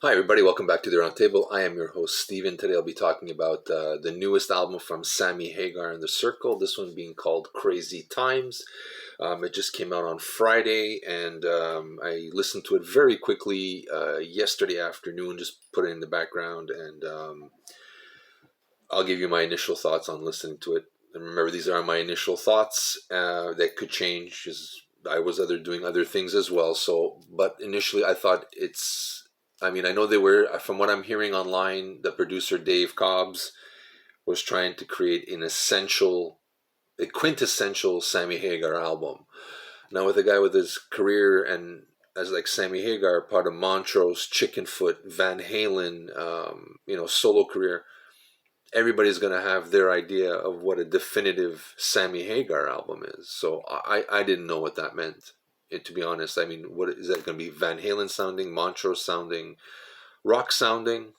Hi, everybody. Welcome back to the Roundtable. I am your host, Steven. Today I'll be talking about the newest album from Sammy Hagar and The Circle, this one being called Crazy Times. It just came out on Friday, and I listened to it very quickly yesterday afternoon, just put it in the background, and I'll give you my initial thoughts on listening to it. And remember, these are my initial thoughts that could change because I was doing other things as well. So, but initially, I thought it's. I mean, I know they were from what I'm hearing online. The producer Dave Cobbs was trying to create a quintessential Sammy Hagar album. Now, with a guy with his career and as like Sammy Hagar, part of Montrose, Chickenfoot, Van Halen, solo career, everybody's going to have their idea of what a definitive Sammy Hagar album is. So I didn't know what that meant. And to be honest, I mean, what is that going to be? Van Halen sounding, Montrose sounding, rock sounding?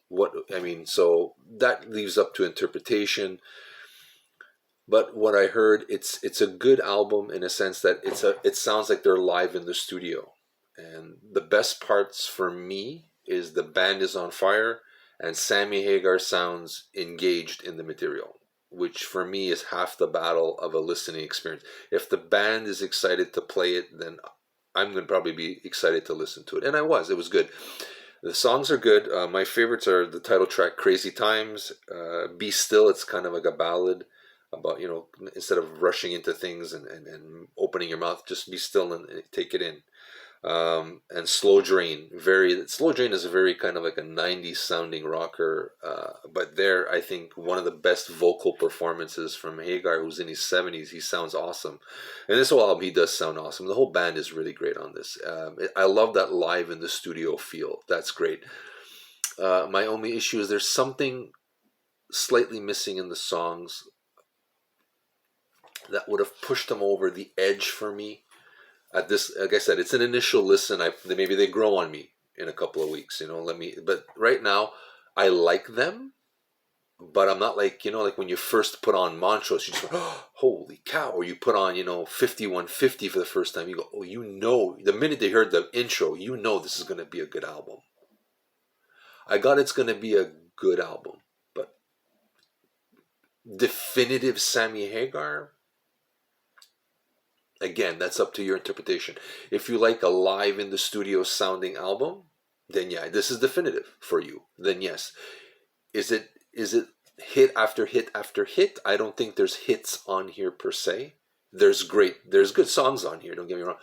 What I mean, so that leaves up to interpretation. But what I heard, it's a good album in a sense that it sounds like they're live in the studio. And the best parts for me is the band is on fire and Sammy Hagar sounds engaged in the material, which for me is half the battle of a listening experience. If the band is excited to play it, then I'm going to probably be excited to listen to it. And it was good. The songs are good. My favorites are the title track Crazy Times, Be Still. It's kind of like a ballad about, instead of rushing into things and opening your mouth, just be still and take it in. And Slow Drain is a very kind of like a 90s sounding rocker, but there I think one of the best vocal performances from Hagar, who's in his 70s. He sounds awesome, and this whole album he does sound awesome. The whole band is really great on this. I love that live in the studio feel. That's great. My only issue is there's something slightly missing in the songs that would have pushed them over the edge for me at this. Like I said, it's an initial listen. Maybe they grow on me in a couple of weeks. But right now I like them, but I'm not like, like when you first put on Montrose, you just go, oh, holy cow. Or you put on, 5150 for the first time, you go, oh, the minute they heard the intro, this is going to be a good album. I got it's going to be a good album, but definitive Sammy Hagar, again, that's up to your interpretation. If you like a live in the studio sounding album, then yeah, this is definitive for you. Then yes. Is it hit after hit after hit? I don't think there's hits on here per se. There's good songs on here, don't get me wrong.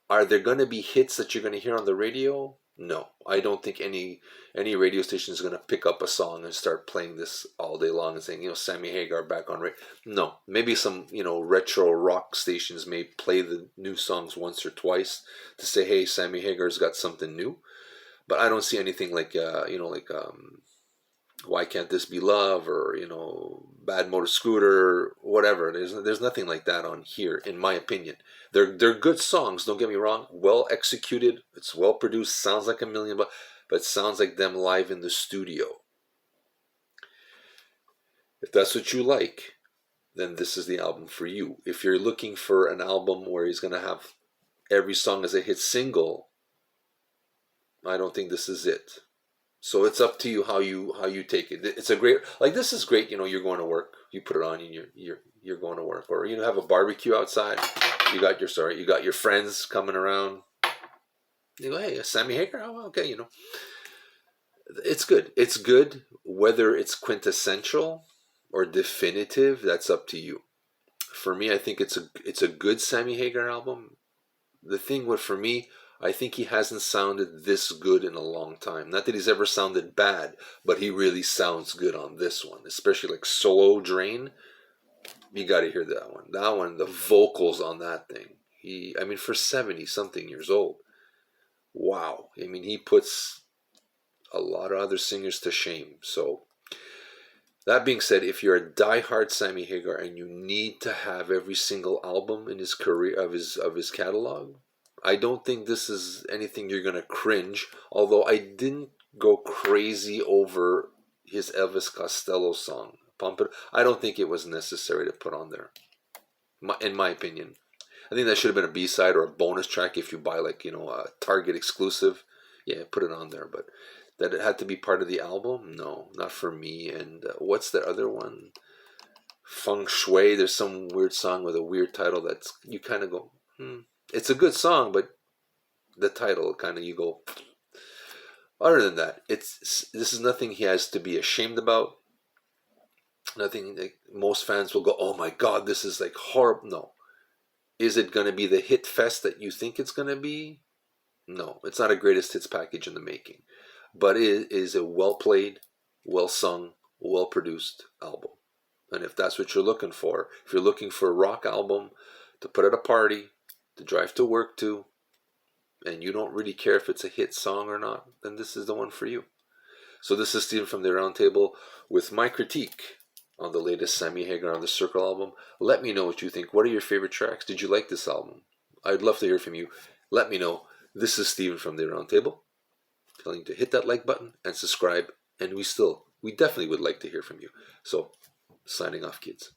Are there going to be hits that you're going to hear on the radio? No, I don't think any radio station is going to pick up a song and start playing this all day long and saying, Sammy Hagar back on radio. No, maybe some retro rock stations may play the new songs once or twice to say, hey, Sammy Hagar's got something new. But I don't see anything like Why Can't This Be Love, or Bad Motor Scooter, whatever. There's nothing like that on here, in my opinion. They're good songs, don't get me wrong, well executed, it's well produced, sounds like a million bucks, but it sounds like them live in the studio. If that's what you like, then this is the album for you. If you're looking for an album where he's going to have every song as a hit single, I don't think this is it. So it's up to you how you take it. It's a great, like, this is great. You're going to work. You put it on and you're going to work, or have a barbecue outside. You got your friends coming around. You go, hey, Sammy Hagar. Oh, okay, it's good. It's good. Whether it's quintessential or definitive, that's up to you. For me, I think it's a good Sammy Hagar album. The thing for me, I think he hasn't sounded this good in a long time. Not that he's ever sounded bad, but he really sounds good on this one, especially like Slow Drain. You got to hear that one. That one, the vocals on that thing. For 70 something years old, wow. He puts a lot of other singers to shame. So that being said, if you're a diehard Sammy Hagar and you need to have every single album in his career of his catalog, I don't think this is anything you're going to cringe, although I didn't go crazy over his Elvis Costello song, Pump It. I don't think it was necessary to put on there, in my opinion. I think that should have been a B-side or a bonus track if you buy, like, a Target exclusive. yeah, put it on there. But that it had to be part of the album, no, not for me. And what's the other one? Feng Shui. There's some weird song with a weird title that's you kind of go, It's a good song, but the title kind of you go. Other than that, this is nothing he has to be ashamed about. Nothing like most fans will go, oh my god, this is like horrible. No, is it going to be the hit fest that you think it's going to be? No, it's not a greatest hits package in the making, but it is a well played, well sung, well produced album. And if that's what you're looking for, if you're looking for a rock album to put at a party, to drive to work to, and you don't really care if it's a hit song or not, then this is the one for you. So this is Steven from the Roundtable with my critique on the latest Sammy Hagar on the Circle album. Let me know what you think. What are your favorite tracks? Did you like this album? I'd love to hear from you. Let me know. This is Steven from the Roundtable, telling you to hit that like button and subscribe. And we definitely would like to hear from you. So, signing off, kids.